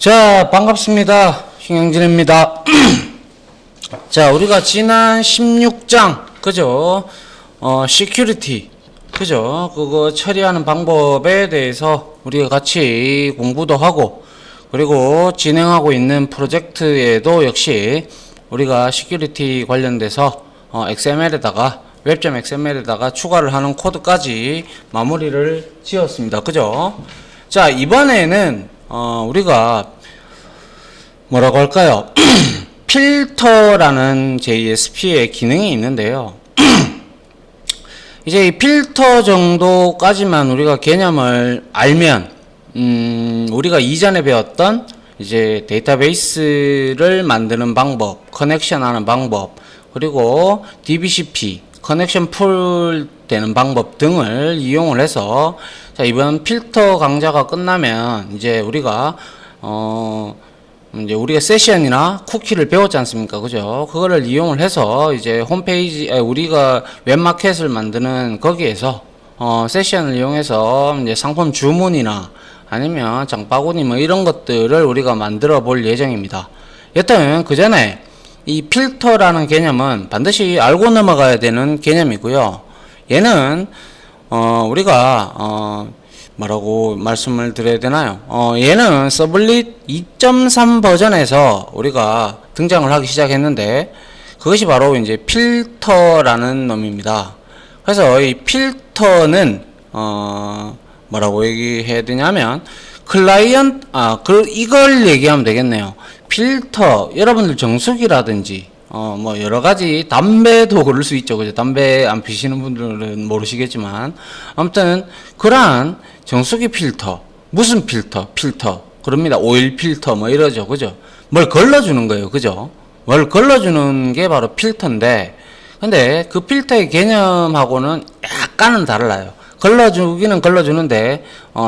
자, 반갑습니다. 신영진입니다. 자, 우리가 지난 16장, 그죠? 시큐리티, 그죠? 그거 처리하는 방법에 대해서 우리가 같이 공부도 하고, 그리고 진행하고 있는 프로젝트에도 역시 우리가 시큐리티 관련돼서 XML에다가, 웹.xml에다가 추가를 하는 코드까지 마무리를 지었습니다. 그죠? 자, 이번에는 우리가 뭐라고 할까요? 필터라는 JSP의 기능이 있는데요. 이제 이 필터 정도까지만 우리가 개념을 알면, 우리가 이전에 배웠던 이제 데이터베이스를 만드는 방법, 커넥션 하는 방법, 그리고 DBCP, 커넥션 풀 되는 방법 등을 이용을 해서, 자, 이번 필터 강좌가 끝나면 이제 우리가 이제 세션이나 쿠키를 배웠지 않습니까? 그죠? 그거를 이용을 해서 이제 홈페이지, 우리가 웹마켓을 만드는 거기에서 세션을 이용해서 이제 상품 주문이나 아니면 장바구니 뭐 이런 것들을 우리가 만들어 볼 예정입니다. 여튼 그 전에 이 필터라는 개념은 반드시 알고 넘어가야 되는 개념이고요. 얘는 우리가 뭐라고 말씀을 드려야 되나요? 얘는 서블릿 2.3 버전에서 우리가 등장을 하기 시작했는데, 그것이 바로 이제 필터라는 놈입니다. 그래서 이 필터는 뭐라고 얘기해야 되냐면, 이걸 얘기하면 되겠네요. 필터, 여러분들 정수기라든지 뭐 여러가지, 담배도 그럴 수 있죠. 그죠? 담배 안 피시는 분들은 모르시겠지만, 아무튼 그러한 정수기 필터, 무슨 필터? 그럽니다. 오일 필터 뭐 이러죠. 그죠? 뭘 걸러주는 거예요. 그죠? 뭘 걸러주는 게 바로 필터인데, 근데 그 필터의 개념하고는 약간은 달라요. 걸러주기는 걸러주는데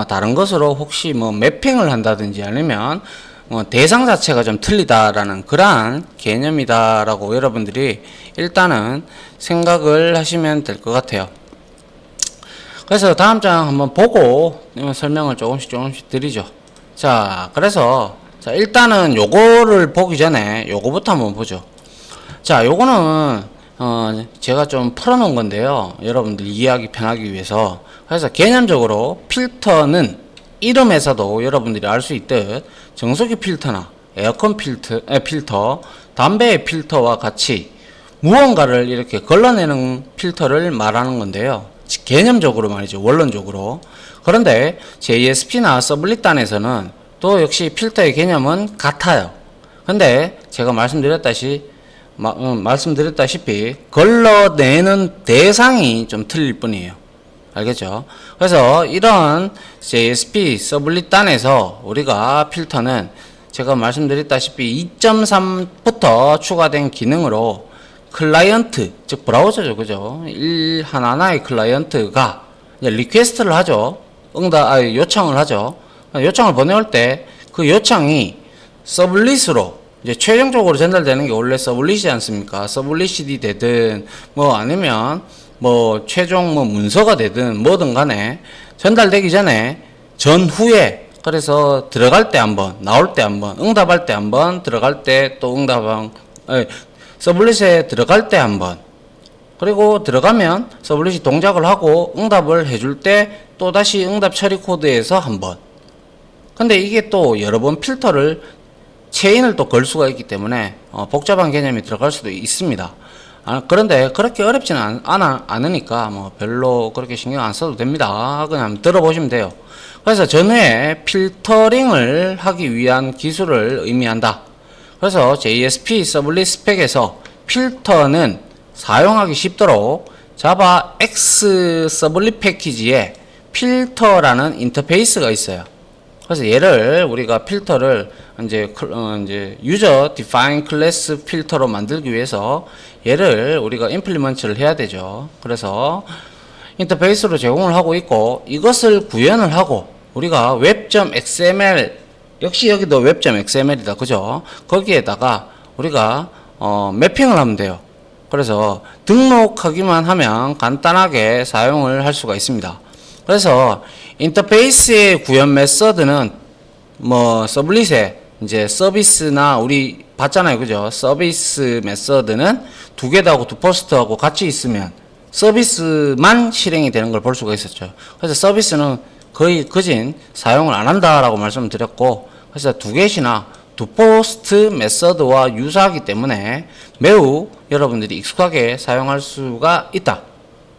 다른 것으로 혹시 뭐 매핑을 한다든지 아니면 대상 자체가 좀 틀리다라는 그러한 개념이다라고 여러분들이 일단은 생각을 하시면 될 것 같아요. 그래서 다음 장 한번 보고 설명을 조금씩 드리죠. 자, 그래서 자, 일단은 요거를 보기 전에 요거부터 한번 보죠. 자, 요거는 제가 좀 풀어놓은 건데요. 여러분들 이해하기 편하기 위해서. 그래서 개념적으로 필터는 이름에서도 여러분들이 알 수 있듯 정수기 필터나 에어컨 필터, 담배의 필터와 같이 무언가를 이렇게 걸러내는 필터를 말하는 건데요. 개념적으로 말이죠. 원론적으로. 그런데 JSP나 서블릿 단에서는 또 역시 필터의 개념은 같아요. 근데 제가 말씀드렸다시피 걸러내는 대상이 좀 틀릴 뿐이에요. 알겠죠? 그래서 이런 JSP 서블릿 단에서 우리가 필터는 제가 말씀드렸다시피 2.3부터 추가된 기능으로 클라이언트, 즉 브라우저죠. 그죠? 하나하나의 클라이언트가 이제 리퀘스트를 하죠. 요청을 하죠. 요청을 보내올 때 그 요청이 서블릿으로 이제 최종적으로 전달되는 게 원래 서블릿이지 않습니까? 서블릿이 되든 뭐 아니면 뭐 최종 뭐 문서가 되든 뭐든 간에 전달되기 전후에, 그래서 들어갈 때 한번, 나올 때 한번, 응답할 때 한번, 들어갈 때 또 서블릿에 들어갈 때 한번, 그리고 들어가면 서블릿이 동작을 하고 응답을 해줄 때 또 다시 응답 처리 코드에서 한번. 근데 이게 또 여러 번 필터를 체인을 또 걸 수가 있기 때문에 복잡한 개념이 들어갈 수도 있습니다. 그런데 그렇게 어렵지는 않으니까 뭐 별로 그렇게 신경 안 써도 됩니다. 그냥 들어보시면 돼요. 그래서 전후에 필터링을 하기 위한 기술을 의미한다. 그래서 JSP 서블릿 스펙에서 필터는 사용하기 쉽도록 자바 X 서블릿 패키지에 필터라는 인터페이스가 있어요. 그래서 얘를 우리가 필터를 이제 유저 디파인 클래스 필터로 만들기 위해서 얘를 우리가 임플리먼트를 해야 되죠. 그래서 인터페이스로 제공을 하고 있고, 이것을 구현을 하고 우리가 웹.xml, 역시 여기도 웹.xml이다. 그죠? 거기에다가 우리가 매핑을 하면 돼요. 그래서 등록하기만 하면 간단하게 사용을 할 수가 있습니다. 그래서 인터페이스의 구현 메서드는 뭐 서블릿에 이제 서비스나 우리 봤잖아요. 그죠? 서비스 메서드는 두 개다하고 두 포스트하고 같이 있으면 서비스만 실행이 되는 걸 볼 수가 있었죠. 그래서 서비스는 거의 거진 사용을 안 한다라고 말씀을 드렸고, 그래서 두 개시나 두 포스트 메서드와 유사하기 때문에 매우 여러분들이 익숙하게 사용할 수가 있다.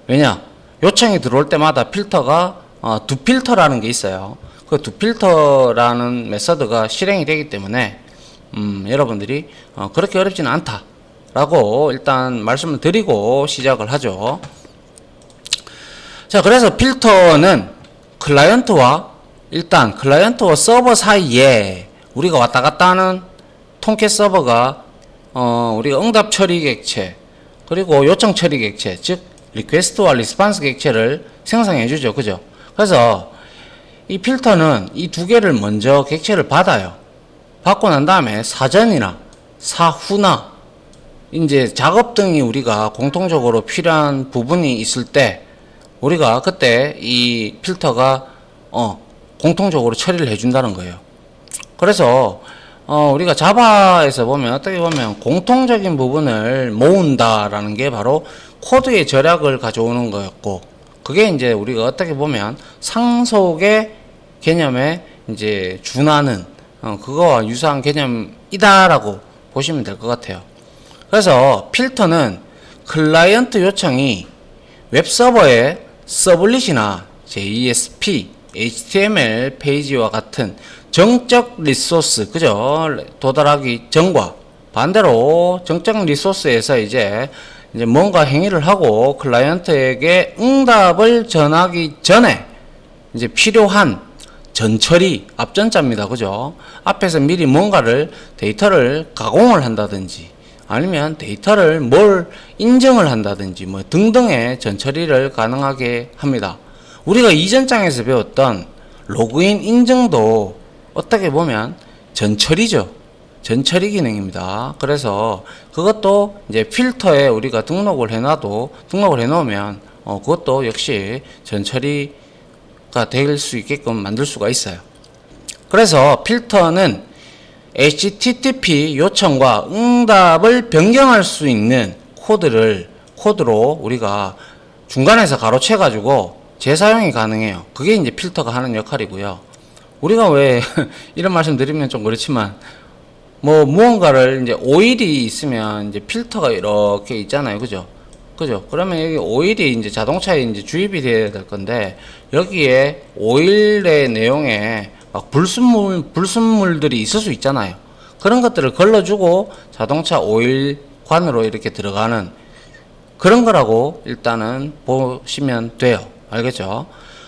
왜냐? 요청이 들어올 때마다 필터가 두 필터라는 게 있어요. 그 두 필터라는 메서드가 실행이 되기 때문에 여러분들이 그렇게 어렵지는 않다라고 일단 말씀을 드리고 시작을 하죠. 자, 그래서 필터는 클라이언트와 서버 사이에 우리가 왔다 갔다 하는 통캣 서버가 우리가 응답 처리 객체 그리고 요청 처리 객체, 즉 리퀘스트와 리스판스 객체를 생성해 주죠. 그죠? 그래서 이 필터는 이 두 개를 먼저 객체를 받아요. 받고 난 다음에 사전이나 사후나 이제 작업 등이 우리가 공통적으로 필요한 부분이 있을 때 우리가 그때 이 필터가 공통적으로 처리를 해준다는 거예요. 그래서 우리가 자바에서 보면 어떻게 보면 공통적인 부분을 모은다라는 게 바로 코드의 절약을 가져오는 거였고, 그게 이제 우리가 어떻게 보면 상속의 개념에 이제 준하는 그거와 유사한 개념이다라고 보시면 될 것 같아요. 그래서 필터는 클라이언트 요청이 웹서버에 서블릿이나 JSP, HTML 페이지와 같은 정적 리소스, 그죠? 도달하기 전과 반대로 정적 리소스에서 이제 뭔가 행위를 하고 클라이언트에게 응답을 전하기 전에 이제 필요한 전처리, 앞전자입니다. 그죠? 앞에서 미리 뭔가를 데이터를 가공을 한다든지 아니면 데이터를 뭘 인증을 한다든지 뭐 등등의 전처리를 가능하게 합니다. 우리가 이전 장에서 배웠던 로그인 인증도 어떻게 보면 전처리죠. 전처리 기능입니다. 그래서 그것도 이제 필터에 우리가 등록을 해놓으면 그것도 역시 전처리가 될 수 있게끔 만들 수가 있어요. 그래서 필터는 HTTP 요청과 응답을 변경할 수 있는 코드로 우리가 중간에서 가로채 가지고 재사용이 가능해요. 그게 이제 필터가 하는 역할이고요. 우리가 왜 이런 말씀 드리면 좀 그렇지만 무언가를 이제 오일이 있으면 이제 필터가 이렇게 있잖아요. 그죠? 그러면 여기 오일이 이제 자동차에 이제 주입이 돼야 될 건데, 여기에 오일의 내용에 막 불순물들이 있을 수 있잖아요. 그런 것들을 걸러주고 자동차 오일관으로 이렇게 들어가는 그런 거라고 일단은 보시면 돼요. 알겠죠?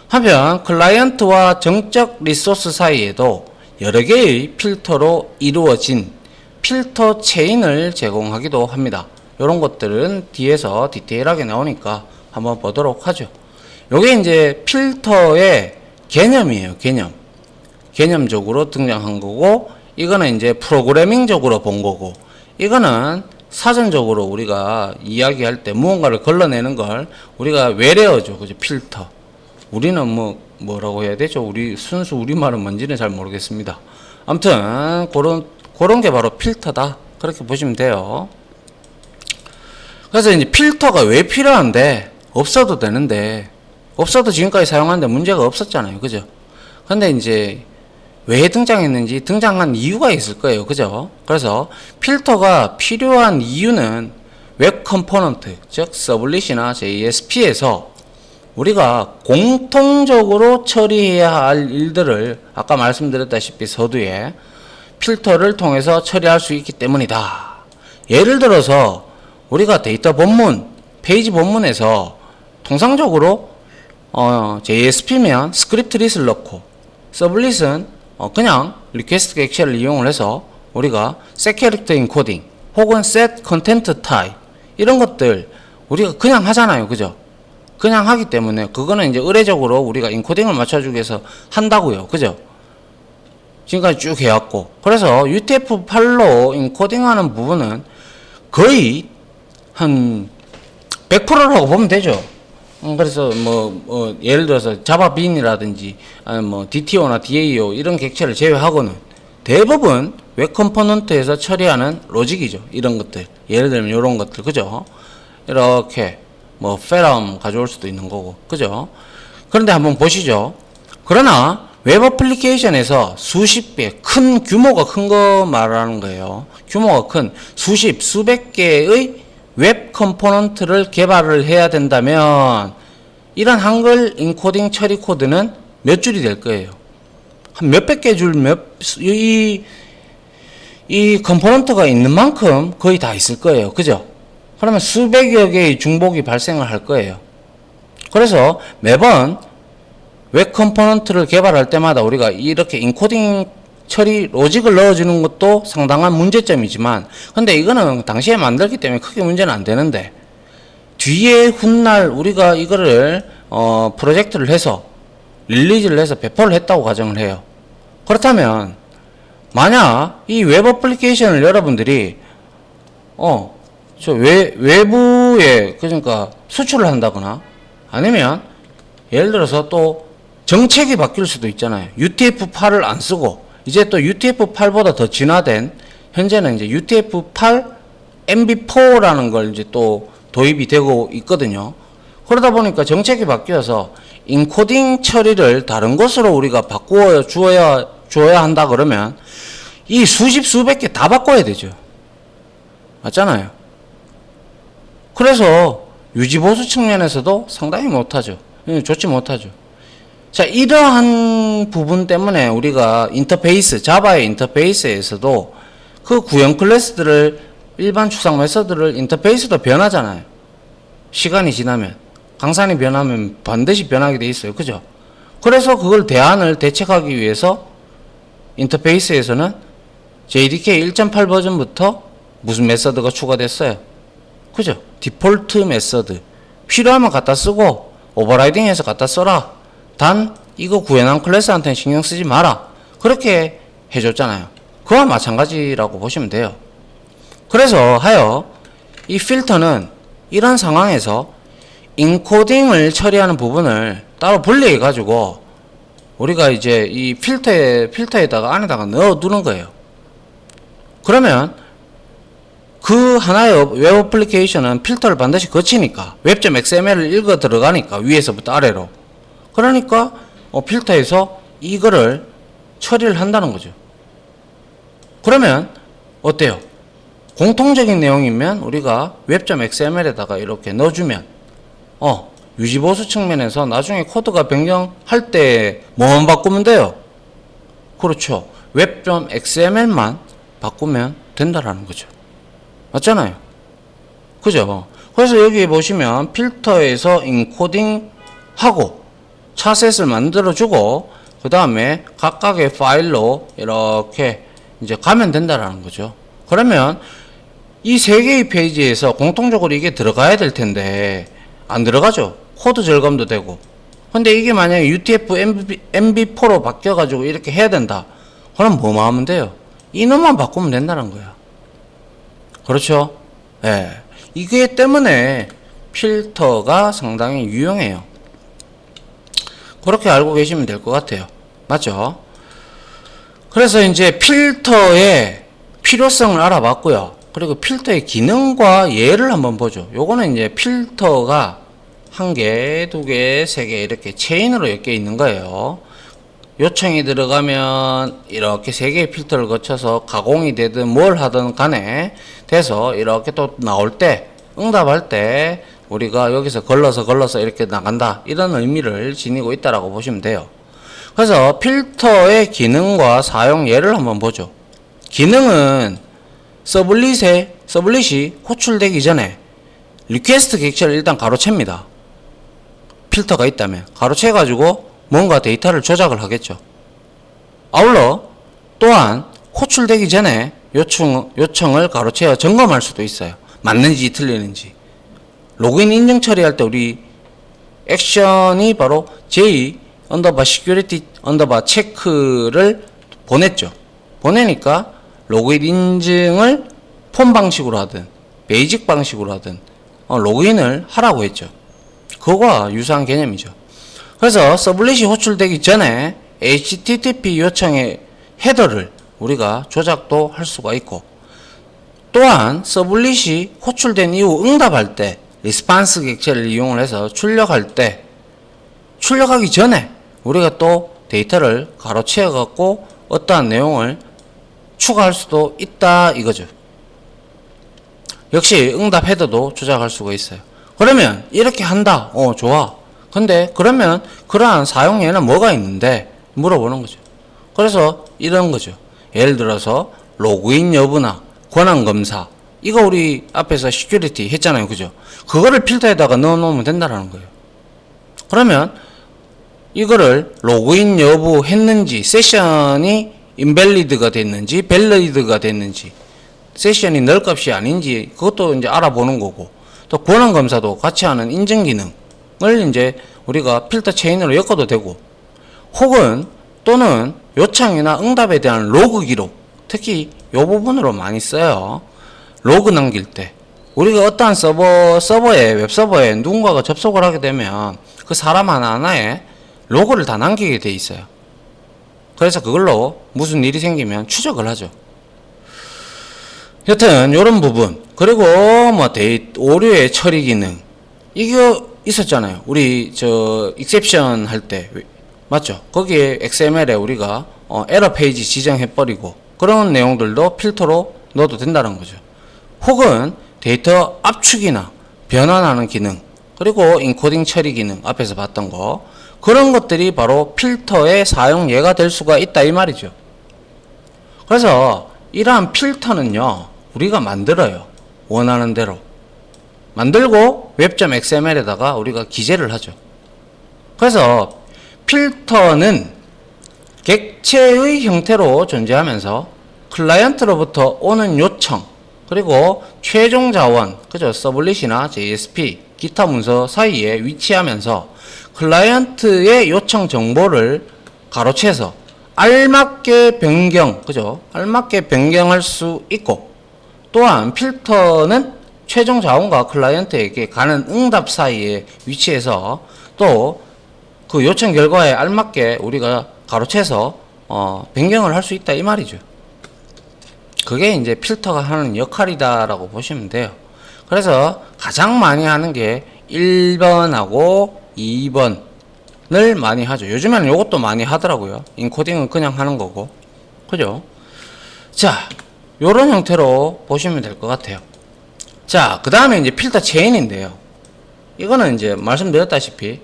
한편 클라이언트와 정적 리소스 사이에도 여러 개의 필터로 이루어진 필터 체인을 제공하기도 합니다. 이런 것들은 뒤에서 디테일하게 나오니까 한번 보도록 하죠. 요게 이제 필터의 개념이에요. 개념적으로 등장한 거고, 이거는 이제 프로그래밍적으로 본 거고, 이거는 사전적으로 우리가 이야기할 때 무언가를 걸러내는 걸 우리가 외래어죠. 그죠? 필터. 우리는 뭐라고 해야 되죠? 순수 우리말은 뭔지는 잘 모르겠습니다. 아무튼 그런 게 바로 필터다. 그렇게 보시면 돼요. 그래서 이제 필터가 왜 필요한데, 없어도 되는데, 없어도 지금까지 사용하는데 문제가 없었잖아요. 그죠? 근데 이제 왜 등장했는지 등장한 이유가 있을 거예요. 그죠? 그래서 필터가 필요한 이유는 웹 컴포넌트, 즉 서블릿이나 JSP에서 우리가 공통적으로 처리해야 할 일들을 아까 말씀드렸다시피 서두에 필터를 통해서 처리할 수 있기 때문이다. 예를 들어서 우리가 데이터 본문, 페이지 본문에서 통상적으로 JSP면 스크립트 릿을 넣고, 서블릿은 그냥 리퀘스트 객체를 이용을 해서 우리가 set character encoding 혹은 set content type 이런 것들 우리가 그냥 하잖아요. 그죠? 그냥 하기 때문에 그거는 이제 의례적으로 우리가 인코딩을 맞춰주기 위해서 한다고요. 그죠? 지금까지 쭉 해왔고, 그래서 UTF-8로 인코딩하는 부분은 거의 한 100%라고 보면 되죠. 그래서 예를 들어서 자바빈이라든지 아니면 DTO나 DAO 이런 객체를 제외하고는 대부분 웹 컴포넌트에서 처리하는 로직이죠. 이런 것들. 예를 들면 이런 것들. 그죠? 이렇게 뭐 페럼 가져올 수도 있는 거고. 그죠? 그런데 한번 보시죠. 그러나 웹 어플리케이션에서 수십 배, 큰 규모가 큰 거 말하는 거예요. 규모가 큰 수십, 수백 개의 웹 컴포넌트를 개발을 해야 된다면 이런 한글 인코딩 처리 코드는 몇 줄이 될 거예요. 한 몇백 개 줄, 이 컴포넌트가 있는 만큼 거의 다 있을 거예요. 그죠? 그러면 수백여 개의 중복이 발생을 할 거예요. 그래서 매번 웹 컴포넌트를 개발할 때마다 우리가 이렇게 인코딩 처리 로직을 넣어주는 것도 상당한 문제점이지만, 근데 이거는 당시에 만들기 때문에 크게 문제는 안 되는데, 뒤에 훗날 우리가 이거를 프로젝트를 해서 릴리즈를 해서 배포를 했다고 가정을 해요. 그렇다면 만약 이 웹 어플리케이션을 여러분들이 외부에 그러니까 수출을 한다거나, 아니면 예를 들어서 또 정책이 바뀔 수도 있잖아요. UTF-8을 안 쓰고 이제 또 UTF-8보다 더 진화된, 현재는 이제 UTF-8 MB4라는 걸 이제 또 도입이 되고 있거든요. 그러다 보니까 정책이 바뀌어서 인코딩 처리를 다른 것으로 우리가 바꾸어 주어야 한다 그러면 이 수십 수백 개 다 바꿔야 되죠. 맞잖아요. 그래서 유지보수 측면에서도 상당히 못하죠. 좋지 못하죠. 자, 이러한 부분 때문에 우리가 인터페이스, 자바의 인터페이스에서도 그 구형 클래스들을, 일반 추상 메서드를 인터페이스도 변하잖아요. 시간이 지나면, 강산이 변하면 반드시 변하게 돼 있어요. 그죠? 그래서 그걸 대책하기 위해서 인터페이스에서는 JDK 1.8 버전부터 무슨 메서드가 추가됐어요. 그죠? 디폴트 메서드. 필요하면 갖다 쓰고 오버라이딩해서 갖다 써라. 단 이거 구현한 클래스한테는 신경 쓰지 마라. 그렇게 해줬잖아요. 그와 마찬가지라고 보시면 돼요. 그래서 하여 이 필터는 이런 상황에서 인코딩을 처리하는 부분을 따로 분리해 가지고 우리가 이제 이 필터에다가 안에다가 넣어 두는 거예요. 그러면 그 하나의 웹 어플리케이션은 필터를 반드시 거치니까, 웹.xml을 읽어 들어가니까, 위에서부터 아래로. 그러니까 필터에서 이거를 처리를 한다는 거죠. 그러면 어때요? 공통적인 내용이면 우리가 웹.xml에다가 이렇게 넣어주면 유지보수 측면에서 나중에 코드가 변경할 때 뭐만 바꾸면 돼요? 그렇죠. 웹.xml만 바꾸면 된다라는 거죠. 맞잖아요. 그죠? 그래서 여기 보시면 필터에서 인코딩 하고 차셋을 만들어주고 그 다음에 각각의 파일로 이렇게 이제 가면 된다라는 거죠. 그러면 이 세 개의 페이지에서 공통적으로 이게 들어가야 될 텐데 안 들어가죠. 코드 절감도 되고. 근데 이게 만약에 UTF-MB4로 바뀌어가지고 이렇게 해야 된다. 그럼 뭐만 하면 돼요? 이놈만 바꾸면 된다는 거야. 그렇죠? 예. 이게 때문에 필터가 상당히 유용해요. 그렇게 알고 계시면 될 것 같아요. 맞죠? 그래서 이제 필터의 필요성을 알아봤고요. 그리고 필터의 기능과 예를 한번 보죠. 요거는 이제 필터가 한 개, 두 개, 세 개 이렇게 체인으로 엮여 있는 거예요. 요청이 들어가면 이렇게 세 개의 필터를 거쳐서 가공이 되든 뭘 하든 간에 돼서 이렇게 또 나올 때, 응답할 때 우리가 여기서 걸러서 이렇게 나간다, 이런 의미를 지니고 있다라고 보시면 돼요. 그래서 필터의 기능과 사용 예를 한번 보죠. 기능은 서블릿이 호출되기 전에 리퀘스트 객체를 일단 가로챕니다. 필터가 있다면 가로채 가지고 뭔가 데이터를 조작을 하겠죠. 아울러 또한 호출되기 전에 요청을 가로채어 점검할 수도 있어요. 맞는지 틀리는지. 로그인 인증 처리할 때 우리 액션이 바로 J security check를 보냈죠. 보내니까 로그인 인증을 폼 방식으로 하든 베이직 방식으로 하든 로그인을 하라고 했죠. 그거와 유사한 개념이죠. 그래서 서블릿이 호출되기 전에 HTTP 요청의 헤더를 우리가 조작도 할 수가 있고, 또한 서블릿이 호출된 이후 응답할 때 리스판스 객체를 이용을 해서 출력할 때, 출력하기 전에 우리가 또 데이터를 가로채어 갖고 어떠한 내용을 추가할 수도 있다 이거죠. 역시 응답 헤더도 조작할 수가 있어요. 그러면 이렇게 한다. 좋아. 근데 그러면 그러한 사용 예는 뭐가 있는데 물어보는 거죠. 그래서 이런 거죠. 예를 들어서 로그인 여부나 권한 검사, 이거 우리 앞에서 시큐리티 했잖아요. 그죠? 그거를 필터에다가 넣어 놓으면 된다라는 거예요. 그러면 이거를 로그인 여부 했는지, 세션이 인밸리드가 됐는지 밸리드가 됐는지, 세션이 널 값이 아닌지 그것도 이제 알아보는 거고, 또 권한 검사도 같이 하는 인증 기능을 이제 우리가 필터 체인으로 엮어도 되고, 혹은 또는 요청이나 응답에 대한 로그 기록, 특히 이 부분으로 많이 써요. 로그 남길 때 우리가 어떠한 서버에 웹서버에 누군가가 접속을 하게 되면 그 사람 하나하나에 로그를 다 남기게 돼 있어요. 그래서 그걸로 무슨 일이 생기면 추적을 하죠. 여튼 요런 부분, 그리고 뭐 오류의 처리 기능, 이거 있었잖아요. 우리 익셉션 할 때, 맞죠? 거기에 XML에 우리가 에러 페이지 지정해버리고 그런 내용들도 필터로 넣어도 된다는 거죠. 혹은 데이터 압축이나 변환하는 기능, 그리고 인코딩 처리 기능, 앞에서 봤던 거, 그런 것들이 바로 필터의 사용 예가 될 수가 있다 이 말이죠. 그래서 이러한 필터는요, 우리가 만들어요. 원하는 대로 만들고 web.xml에다가 우리가 기재를 하죠. 그래서 필터는 객체의 형태로 존재하면서 클라이언트로부터 오는 요청, 그리고 최종 자원, 그죠? 서블릿이나 JSP, 기타 문서 사이에 위치하면서 클라이언트의 요청 정보를 가로채서 알맞게 변경, 그죠? 알맞게 변경할 수 있고, 또한 필터는 최종 자원과 클라이언트에게 가는 응답 사이에 위치해서 또 그 요청 결과에 알맞게 우리가 가로채서 변경을 할 수 있다 이 말이죠. 그게 이제 필터가 하는 역할이다라고 보시면 돼요. 그래서 가장 많이 하는 게 1번하고 2번을 많이 하죠. 요즘에는 이것도 많이 하더라고요. 인코딩은 그냥 하는 거고, 그죠? 자, 요런 형태로 보시면 될 것 같아요. 자, 그 다음에 이제 필터 체인인데요. 이거는 이제 말씀드렸다시피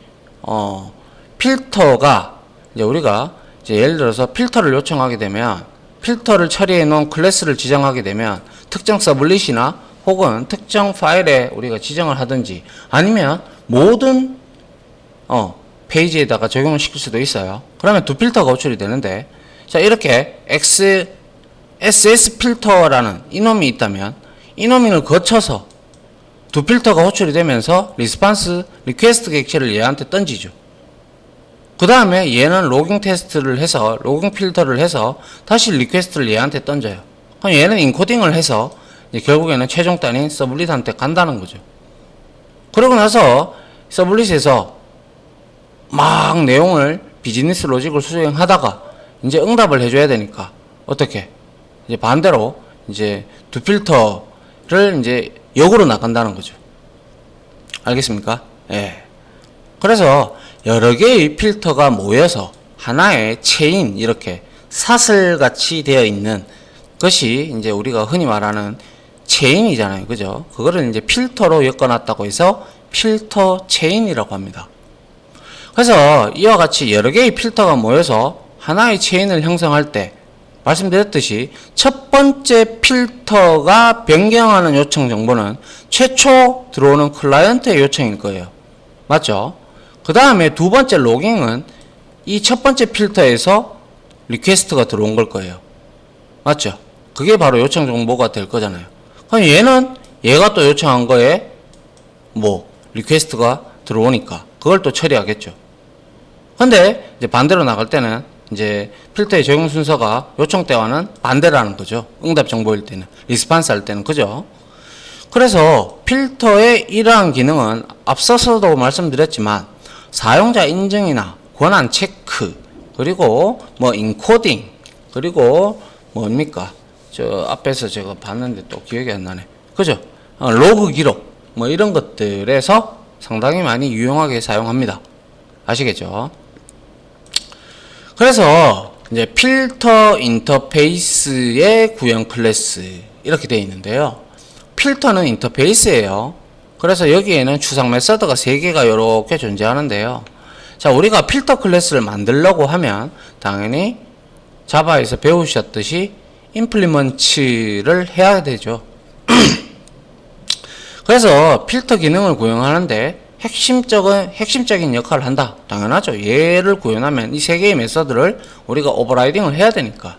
필터가 이제 우리가 이제 예를 들어서 필터를 요청하게 되면, 필터를 처리해 놓은 클래스를 지정하게 되면 특정 서블릿이나 혹은 특정 파일에 우리가 지정을 하든지, 아니면 모든 페이지에다가 적용을 시킬 수도 있어요. 그러면 두 필터가 호출이 되는데, 자, 이렇게 SS 필터라는 이놈이 있다면 이놈을 거쳐서 두 필터가 호출이 되면서 리스판스 리퀘스트 객체를 얘한테 던지죠. 그 다음에 얘는 로깅 테스트를 해서, 로깅 필터를 해서 다시 리퀘스트를 얘한테 던져요. 그럼 얘는 인코딩을 해서 이제 결국에는 최종 단인 서블릿한테 간다는 거죠. 그러고 나서 서블릿에서 막 내용을 비즈니스 로직을 수행하다가 이제 응답을 해줘야 되니까 어떻게? 이제 반대로 이제 두 필터를 이제 역으로 나간다는 거죠. 알겠습니까? 예. 그래서 여러 개의 필터가 모여서 하나의 체인, 이렇게 사슬같이 되어 있는 것이 이제 우리가 흔히 말하는 체인이잖아요. 그죠? 그거를 이제 필터로 엮어놨다고 해서 필터 체인이라고 합니다. 그래서 이와 같이 여러 개의 필터가 모여서 하나의 체인을 형성할 때 말씀드렸듯이 첫 번째 필터가 변경하는 요청 정보는 최초 들어오는 클라이언트의 요청일 거예요. 맞죠? 그 다음에 두 번째 로깅은 이 첫 번째 필터에서 리퀘스트가 들어온 걸 거예요. 맞죠? 그게 바로 요청 정보가 될 거잖아요. 그럼 얘는 얘가 또 요청한 거에 뭐 리퀘스트가 들어오니까 그걸 또 처리하겠죠. 근데 이제 반대로 나갈 때는 이제 필터의 적용 순서가 요청 때와는 반대라는 거죠. 응답 정보일 때는, 리스판스 할 때는, 그죠? 그래서 필터의 이러한 기능은 앞서서도 말씀드렸지만 사용자 인증이나 권한 체크, 그리고 뭐 인코딩, 그리고 뭡니까? 저 앞에서 제가 봤는데 또 기억이 안 나네. 그죠? 로그 기록 뭐 이런 것들에서 상당히 많이 유용하게 사용합니다. 아시겠죠? 그래서 이제 필터 인터페이스의 구형 클래스 이렇게 되어 있는데요. 필터는 인터페이스예요. 그래서 여기에는 추상 메서드가 3개가 이렇게 존재하는데요. 자, 우리가 필터 클래스를 만들려고 하면 당연히 자바에서 배우셨듯이 임플리먼트를 해야 되죠. 그래서 필터 기능을 구현하는데 핵심적인 역할을 한다. 당연하죠. 얘를 구현하면 이 3개의 메서드를 우리가 오버라이딩을 해야 되니까.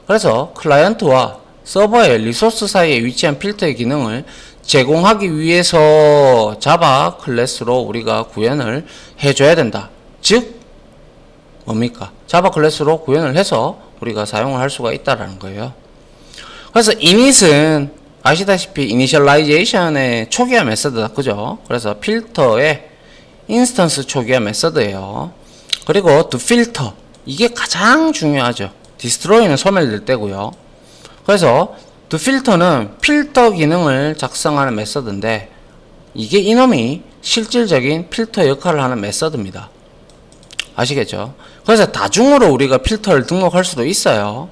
그래서 클라이언트와 서버의 리소스 사이에 위치한 필터의 기능을 제공하기 위해서 자바 클래스로 우리가 구현을 해줘야 된다. 즉 뭡니까? 자바 클래스로 구현을 해서 우리가 사용을 할 수가 있다라는 거예요. 그래서 init은 아시다시피 이니셜라이제이션의 초기화 메서드다. 그죠? 그래서 필터의 인스턴스 초기화 메서드예요. 그리고 to filter 이게 가장 중요하죠. destroy는 소멸될 때고요. 그래서 to filter는 필터 기능을 작성하는 메서드인데 이게 이놈이 실질적인 필터 역할을 하는 메서드입니다. 아시겠죠? 그래서 다중으로 우리가 필터를 등록할 수도 있어요.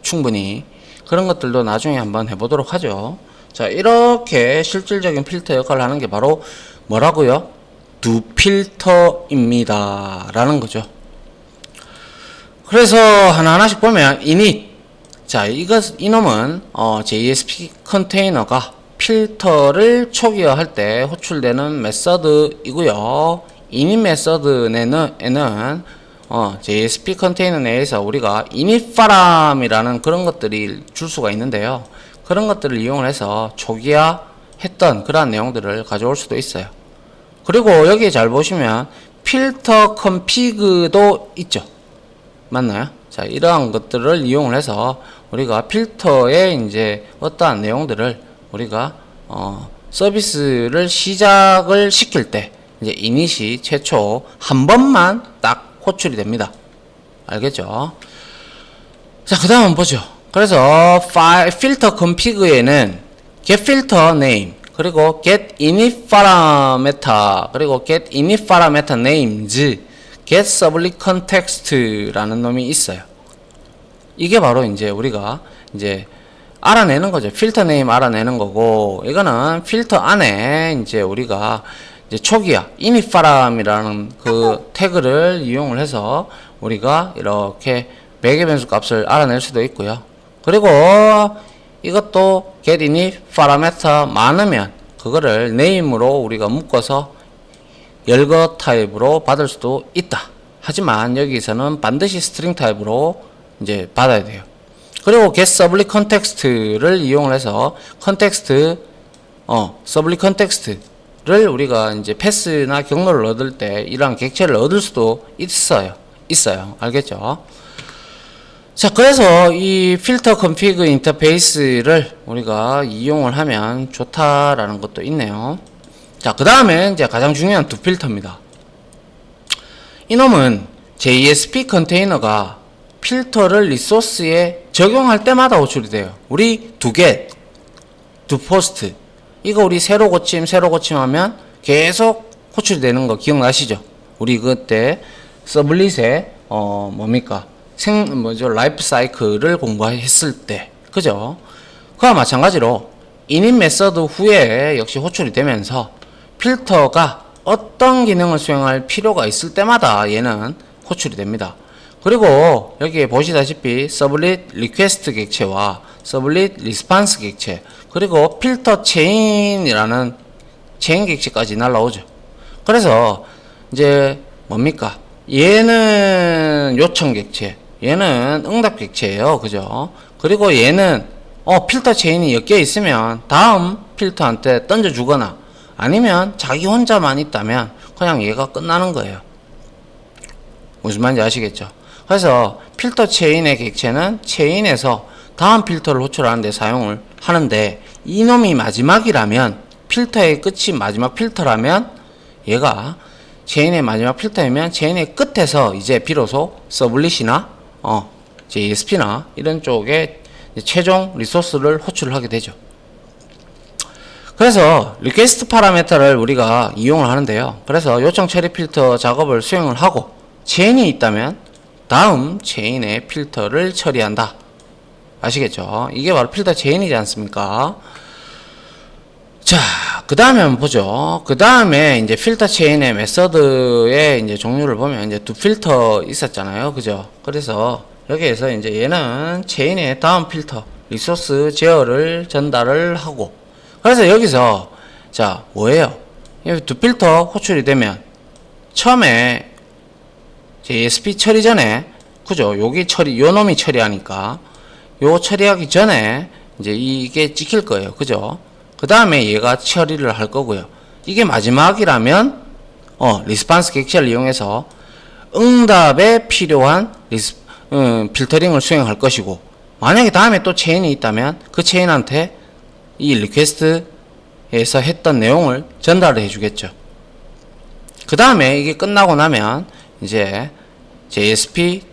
충분히. 그런 것들도 나중에 한번 해보도록 하죠. 자, 이렇게 실질적인 필터 역할을 하는 게 바로 뭐라고요? do 필터입니다. 라는 거죠. 그래서 하나하나씩 보면 init. 자, 이놈은 JSP 컨테이너가 필터를 초기화할 때 호출되는 메서드이고요. init 메서드에는 JSP 컨테이너 내에서 우리가 init 파람이라는 그런 것들이 줄 수가 있는데요. 그런 것들을 이용해서 초기화했던 그러한 내용들을 가져올 수도 있어요. 그리고 여기 잘 보시면 필터 컨피그도 있죠. 맞나요? 자, 이러한 것들을 이용을 해서 우리가 필터에 이제 어떠한 내용들을 우리가 서비스를 시작을 시킬 때 이제 이닛이 최초 한 번만 딱 호출이 됩니다. 알겠죠? 자, 그 다음 보죠. 그래서 필터 config에는 get filter name 그리고 get init parameter 그리고 get init parameter names get public context라는 놈이 있어요. 이게 바로 이제 우리가 이제 알아내는 거죠. 필터 네임 알아내는 거고, 이거는 필터 안에 이제 우리가 이제 초기화 init param이라는 그 태그를 이용을 해서 우리가 이렇게 매개 변수 값을 알아낼 수도 있고요. 그리고 이것도 get init parameter 많으면 그거를 name으로 우리가 묶어서 열거 타입으로 받을 수도 있다. 하지만 여기서는 반드시 스트링 타입으로 이제 받아야 돼요. 그리고 get public context를 이용을 해서 컨텍스트 public context를 우리가 이제 패스나 경로를 얻을 때 이러한 객체를 얻을 수도 있어요. 알겠죠? 자, 그래서 이 필터 컨피그 인터페이스를 우리가 이용을 하면 좋다라는 것도 있네요. 자, 그 다음에 이제 가장 중요한 두 필터입니다. 이놈은 JSP 컨테이너가 필터를 리소스에 적용할 때마다 호출이 돼요. 우리 do get, do post 이거 우리 새로 고침 하면 계속 호출이 되는 거 기억나시죠? 우리 그때 서블릿에 뭡니까? 라이프 사이클을 공부했을 때, 그죠? 그와 마찬가지로 init 메서드 후에 역시 호출이 되면서 필터가 어떤 기능을 수행할 필요가 있을 때마다 얘는 호출이 됩니다. 그리고 여기에 보시다시피 서블릿 리퀘스트 객체와 서블릿 리스판스 객체 그리고 필터 체인이라는 체인 객체까지 날라오죠. 그래서 이제 뭡니까? 얘는 요청 객체, 얘는 응답 객체예요. 그죠? 그리고 얘는 필터 체인이 엮여 있으면 다음 필터한테 던져 주거나 아니면 자기 혼자만 있다면 그냥 얘가 끝나는 거예요. 무슨 말인지 아시겠죠? 그래서 필터 체인의 객체는 체인에서 다음 필터를 호출하는 데 사용을 하는데 이놈이 마지막이라면 필터의 끝이 마지막 필터라면 얘가 체인의 마지막 필터이면 체인의 끝에서 이제 비로소 서블릿이나 JSP나 이런 쪽에 최종 리소스를 호출을 하게 되죠. 그래서 리퀘스트 파라미터를 우리가 이용을 하는데요. 그래서 요청 처리 필터 작업을 수행을 하고 체인이 있다면 다음 체인의 필터를 처리한다. 아시겠죠? 이게 바로 필터 체인이지 않습니까? 자, 그 다음에 한번 보죠. 그 다음에 이제 필터 체인의 메서드의 이제 종류를 보면 이제 두 필터 있었잖아요. 그죠? 그래서 여기에서 이제 얘는 체인의 다음 필터, 리소스 제어를 전달을 하고, 그래서 여기서, 자, 뭐예요? 두 필터 호출이 되면, 처음에, ASP 처리 전에, 그죠? 여기 처리, 요 놈이 처리하니까, 요 처리하기 전에, 이제 이게 찍힐 거예요. 그죠? 그 다음에 얘가 처리를 할 거고요. 이게 마지막이라면, 리스판스 객체를 이용해서 응답에 필요한 필터링을 수행할 것이고, 만약에 다음에 또 체인이 있다면 그 체인한테 이 리퀘스트에서 했던 내용을 전달을 해주겠죠. 그 다음에 이게 끝나고 나면 이제 JSP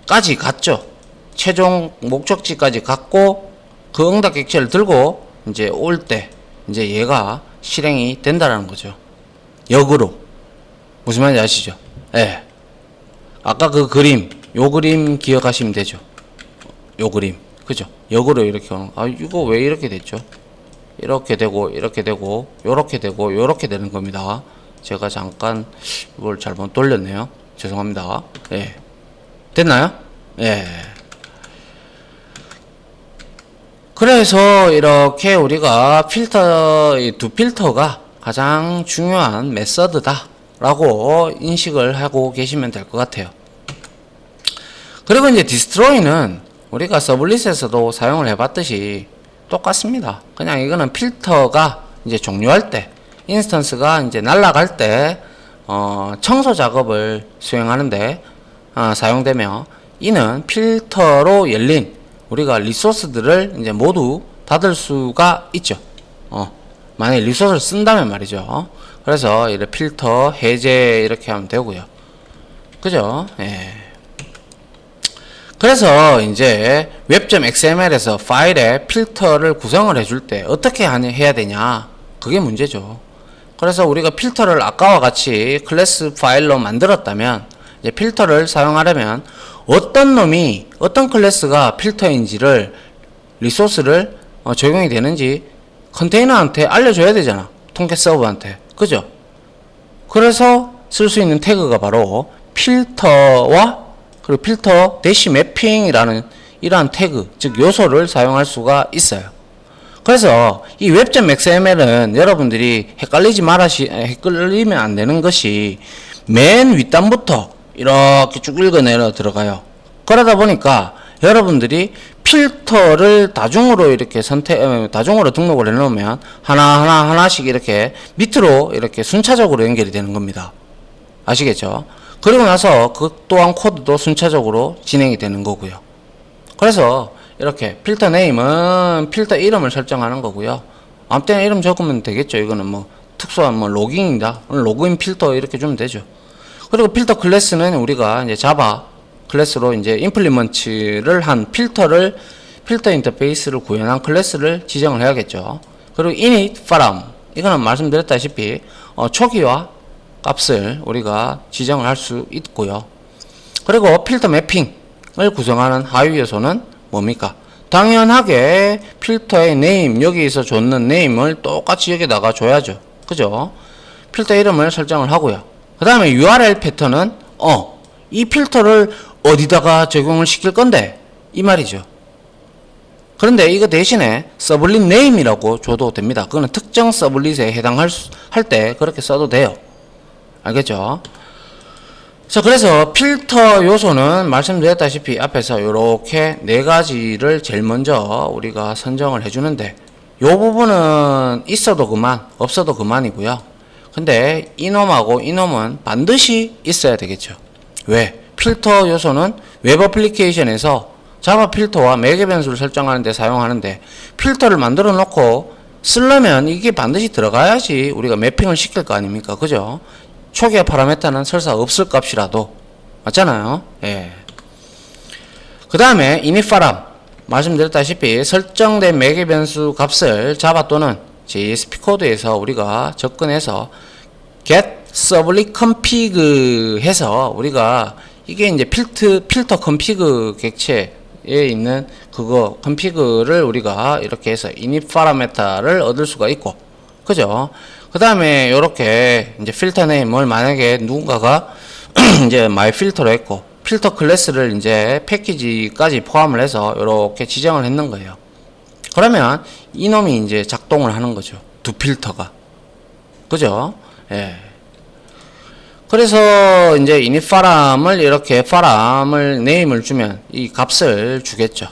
까지 갔죠. 최종 목적지까지 갔고 그 응답 객체를 들고 이제 올 때 이제 얘가 실행이 된다라는 거죠. 역으로. 무슨 말인지 아시죠? 예. 아까 그 그림, 요 그림 기억하시면 되죠. 요 그림. 그죠? 역으로 이렇게 오는, 이거 왜 이렇게 됐죠? 이렇게 되고, 이렇게 되고, 요렇게 되고, 요렇게 되는 겁니다. 제가 잠깐 이걸 잘못 돌렸네요. 죄송합니다. 예. 됐나요? 예. 그래서 이렇게 우리가 이 두 필터가 가장 중요한 메서드다 라고 인식을 하고 계시면 될 것 같아요. 그리고 이제 디스트로이는 우리가 서블릿에서도 사용을 해봤듯이 똑같습니다. 그냥 이거는 필터가 이제 종료할 때, 인스턴스가 이제 날아갈 때, 청소 작업을 수행하는데, 사용되며, 이는 필터로 열린 우리가 리소스들을 이제 모두 닫을 수가 있죠. 만약에 리소스를 쓴다면 말이죠. 그래서 이렇게 필터 해제 이렇게 하면 되고요. 그죠? 예. 그래서 이제 웹.xml에서 파일에 필터를 구성을 해줄 때 어떻게 해야 되냐, 그게 문제죠. 그래서 우리가 필터를 아까와 같이 클래스 파일로 만들었다면 이제 필터를 사용하려면 어떤 클래스가 필터인지를, 리소스를 적용이 되는지 컨테이너한테 알려줘야 되잖아. 통계 서버한테. 그죠? 그래서 쓸 수 있는 태그가 바로 필터와 그리고 필터 대시 매핑이라는 이러한 태그, 즉 요소를 사용할 수가 있어요. 그래서 이 웹.xml은 여러분들이 헷갈리면 안 되는 것이 맨 윗단부터 이렇게 쭉 읽어내려 들어가요. 그러다 보니까 여러분들이 필터를 다중으로 이렇게 다중으로 등록을 해놓으면 하나씩 이렇게 밑으로 이렇게 순차적으로 연결이 되는 겁니다. 아시겠죠? 그리고 나서 그 또한 코드도 순차적으로 진행이 되는 거고요. 그래서 이렇게 필터 네임은 필터 이름을 설정하는 거고요. 아무 때나 이름 적으면 되겠죠. 이거는 뭐 특수한 뭐 로깅이다. 로그인 필터 이렇게 주면 되죠. 그리고 필터 클래스는 우리가 이제 자바 클래스로 이제 임플리먼트를 한 필터 인터페이스를 구현한 클래스를 지정을 해야겠죠. 그리고 init param, 이거는 말씀드렸다시피 초기화 값을 우리가 지정을 할 수 있고요. 그리고 필터 매핑을 구성하는 하위 요소는 뭡니까? 당연하게 필터의 네임, 여기서 줬는 네임을 똑같이 여기다가 줘야죠. 그죠? 필터 이름을 설정을 하고요. 그 다음에 URL 패턴은 이 필터를 어디다가 적용을 시킬 건데 이 말이죠. 그런데 이거 대신에 서블릿 네임이라고 줘도 됩니다. 그거는 특정 서블릿에 해당할 때 그렇게 써도 돼요. 알겠죠? 자, 그래서 필터 요소는 말씀드렸다시피 앞에서 이렇게 네 가지를 제일 먼저 우리가 선정을 해주는데, 요 부분은 있어도 그만, 없어도 그만이고요. 근데 이놈하고 이놈은 반드시 있어야 되겠죠. 왜? 필터 요소는 웹 어플리케이션에서 자바 필터와 매개 변수를 설정하는 데 사용하는데, 필터를 만들어 놓고 쓰려면 이게 반드시 들어가야지 우리가 매핑을 시킬 거 아닙니까? 그죠? 초기화 파라미터는 설사 없을 값이라도, 맞잖아요. 예. 그 다음에 init param, 말씀드렸다시피 설정된 매개 변수 값을 자바 또는 JSP 코드에서 우리가 접근해서 get sublit config 해서 우리가 이게 이제 필터 config 객체에 있는 그거 config를 우리가 이렇게 해서 init parameter를 얻을 수가 있고, 그죠? 그 다음에 요렇게 이제 필터 네임을 만약에 누군가가 이제 my 필터로 했고 필터 클래스를 이제 패키지까지 포함을 해서 이렇게 지정을 했는 거예요. 그러면 이놈이 이제 작동을 하는 거죠. 두 필터가. 그죠? 예. 그래서 이제 init 파람을 이렇게 파람을 네임을 주면 이 값을 주겠죠.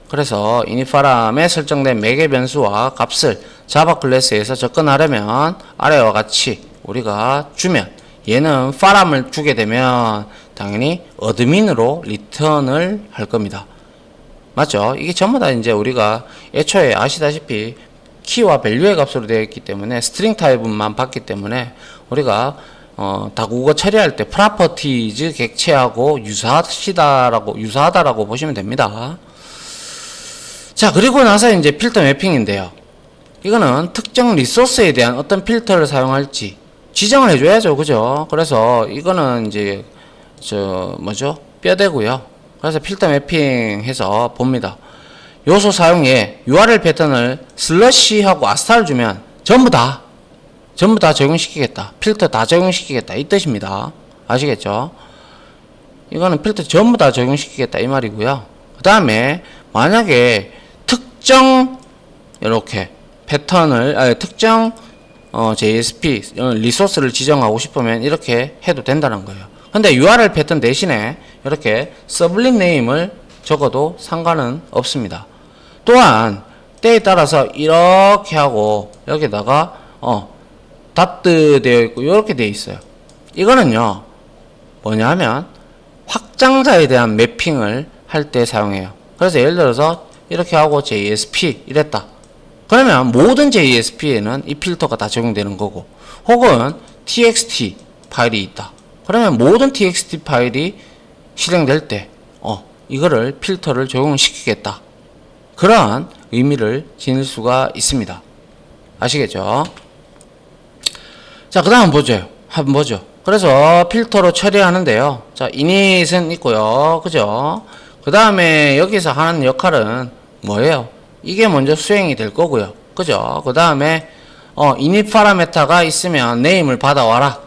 그래서 init 파람에 설정된 매개 변수와 값을 자바 클래스에서 접근하려면 아래와 같이 우리가 주면 얘는 파람을 주게 되면 당연히 어드민으로 리턴을 할 겁니다. 맞죠? 이게 전부 다 이제 우리가 애초에 아시다시피 키와 밸류의 값으로 되어 있기 때문에 스트링 타입만 받기 때문에 우리가 다국어 처리할 때 프로퍼티즈 객체하고 유사하다라고 보시면 됩니다. 자, 그리고 나서 이제 필터 매핑인데요. 이거는 특정 리소스에 대한 어떤 필터를 사용할지 지정을 해줘야죠. 그죠? 그래서 이거는 이제 뼈대고요. 그래서 필터 매핑 해서 봅니다. 요소 사용에 URL 패턴을 슬러시하고 아스타를 주면 전부 다 적용시키겠다. 필터 다 적용시키겠다. 이 뜻입니다. 아시겠죠? 이거는 필터 전부 다 적용시키겠다. 이 말이고요. 그 다음에 만약에 특정 이렇게 패턴을 특정 JSP 리소스를 지정하고 싶으면 이렇게 해도 된다는 거예요. 근데 URL 패턴 대신에 이렇게 서블릿 네임을 적어도 상관은 없습니다. 또한 때에 따라서 이렇게 하고 여기다가 닷트 되어 있고 이렇게 되어 있어요. 이거는요 뭐냐면 확장자에 대한 매핑을 할 때 사용해요. 그래서 예를 들어서 이렇게 하고 JSP 이랬다. 그러면 모든 JSP에는 이 필터가 다 적용되는 거고, 혹은 TXT 파일이 있다. 그러면 모든 TXT 파일이 실행될 때 이거를 필터를 적용시키겠다. 그러한 의미를 지닐 수가 있습니다. 아시겠죠? 자, 그 다음 한번 보죠. 그래서 필터로 처리하는데요. 자, init은 있고요. 그죠? 그 다음에 여기서 하는 역할은 뭐예요? 이게 먼저 수행이 될 거고요. 그죠? 그 다음에 init 파라메타가 있으면 네임을 받아와라.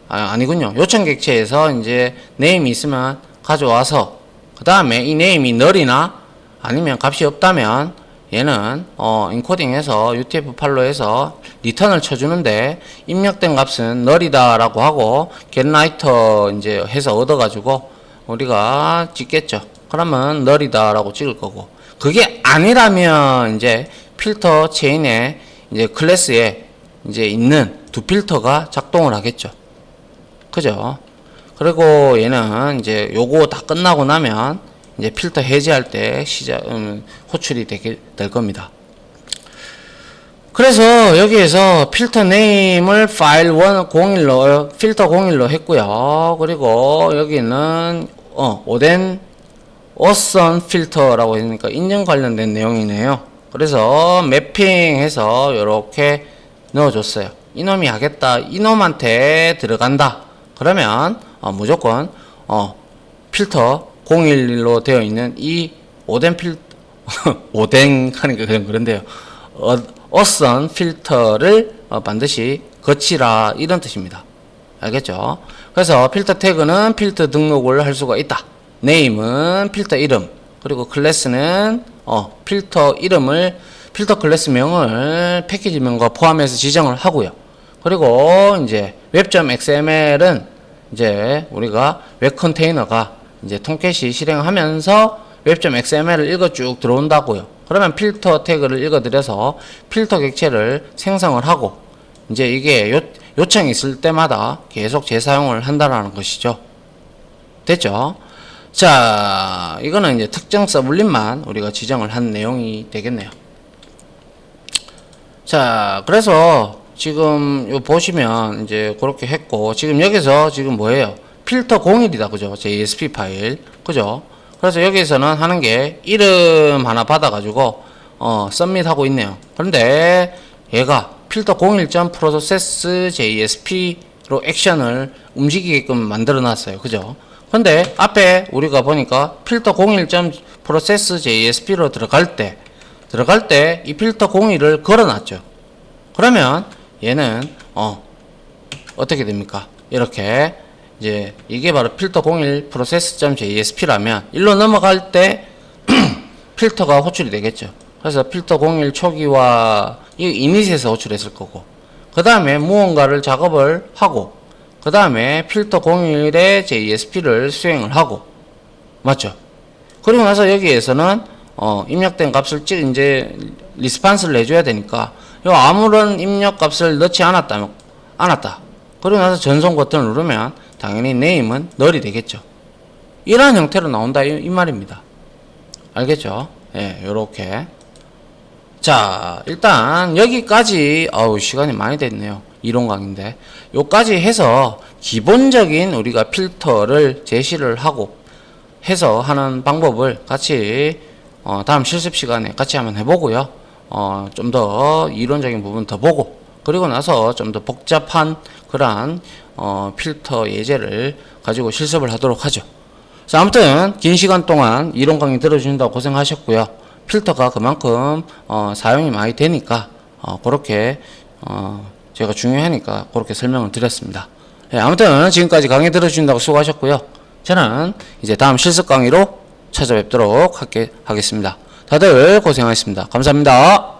아니군요. 요청 객체에서 이제 네임이 있으면 가져와서 그 다음에 이 네임이 널이나 아니면 값이 없다면 얘는 인코딩해서 UTF-8로 해서 리턴을 쳐주는데 입력된 값은 널이다 라고 하고 getWriter 이제 해서 얻어가지고 우리가 찍겠죠. 그러면 널이다 라고 찍을 거고, 그게 아니라면 이제 필터 체인에 이제 클래스에 이제 있는 두 필터가 작동을 하겠죠. 그죠? 그리고 얘는 이제 요거 다 끝나고 나면 이제 필터 해제할 때 호출이 될 겁니다. 그래서 여기에서 필터 네임을 파일 01로 필터 01로 했고요. 그리고 여기는 오덴 어선 필터라고 했으니까 인증 관련된 내용이네요. 그래서 매핑해서 이렇게 넣어줬어요. 이놈이 하겠다. 이놈한테 들어간다. 그러면 무조건 필터 01로 되어 있는 이 오덴 오덴 하니까 그런데요. 어선 필터를 반드시 거치라 이런 뜻입니다. 알겠죠? 그래서 필터 태그는 필터 등록을 할 수가 있다. 네임은 필터 이름, 그리고 클래스는 필터 이름을 필터 클래스명을 패키지명과 포함해서 지정을 하고요. 그리고 이제 웹.xml은 이제 우리가 웹 컨테이너가 이제 통캣이 실행하면서 웹.xml을 읽어 쭉 들어온다고요. 그러면 필터 태그를 읽어드려서 필터 객체를 생성을 하고 이제 이게 요청이 있을 때마다 계속 재사용을 한다는 것이죠. 됐죠? 자, 이거는 이제 특정 서블릿만 우리가 지정을 한 내용이 되겠네요. 자, 그래서 지금 요 보시면 이제 그렇게 했고, 지금 여기서 지금 뭐예요? 필터 01이다. 그죠? JSP 파일. 그죠? 그래서 여기에서는 하는 게 이름 하나 받아가지고 서밋하고 있네요. 그런데 얘가 필터 01.process.jsp로 액션을 움직이게끔 만들어 놨어요. 그죠? 근데 앞에 우리가 보니까 필터 01.process.jsp로 들어갈 때 이 필터 01을 걸어놨죠. 그러면 얘는 어떻게 됩니까? 이렇게 이제 이게 바로 필터 01 process.jsp라면 일로 넘어갈 때 필터가 호출이 되겠죠. 그래서 필터 01 초기화 이 이닛에서 호출했을 거고, 그 다음에 무언가를 작업을 하고, 그 다음에 필터 01의 JSP를 수행을 하고, 맞죠? 그리고 나서 여기에서는 입력된 값을 이제 리스판스를 내줘야 되니까 요 아무런 입력 값을 넣지 않았다. 그리고 나서 전송 버튼을 누르면 당연히 name은 null이 되겠죠. 이러한 형태로 나온다 이 말입니다. 알겠죠? 예, 요렇게. 자, 일단 여기까지 시간이 많이 됐네요. 이론 강의인데 요까지 해서 기본적인 우리가 필터를 제시를 하고 해서 하는 방법을 같이 다음 실습 시간에 같이 한번 해보고요. 좀 더 이론적인 부분 더 보고, 그리고 나서 좀 더 복잡한 그러한 필터 예제를 가지고 실습을 하도록 하죠. 자, 아무튼 긴 시간 동안 이론 강의 들어주신다고 고생하셨고요. 필터가 그만큼 사용이 많이 되니까 그렇게 제가 중요하니까 그렇게 설명을 드렸습니다. 네, 아무튼 지금까지 강의 들어주신다고 수고하셨고요. 저는 이제 다음 실습 강의로 찾아뵙도록 하겠습니다. 다들 고생하셨습니다. 감사합니다.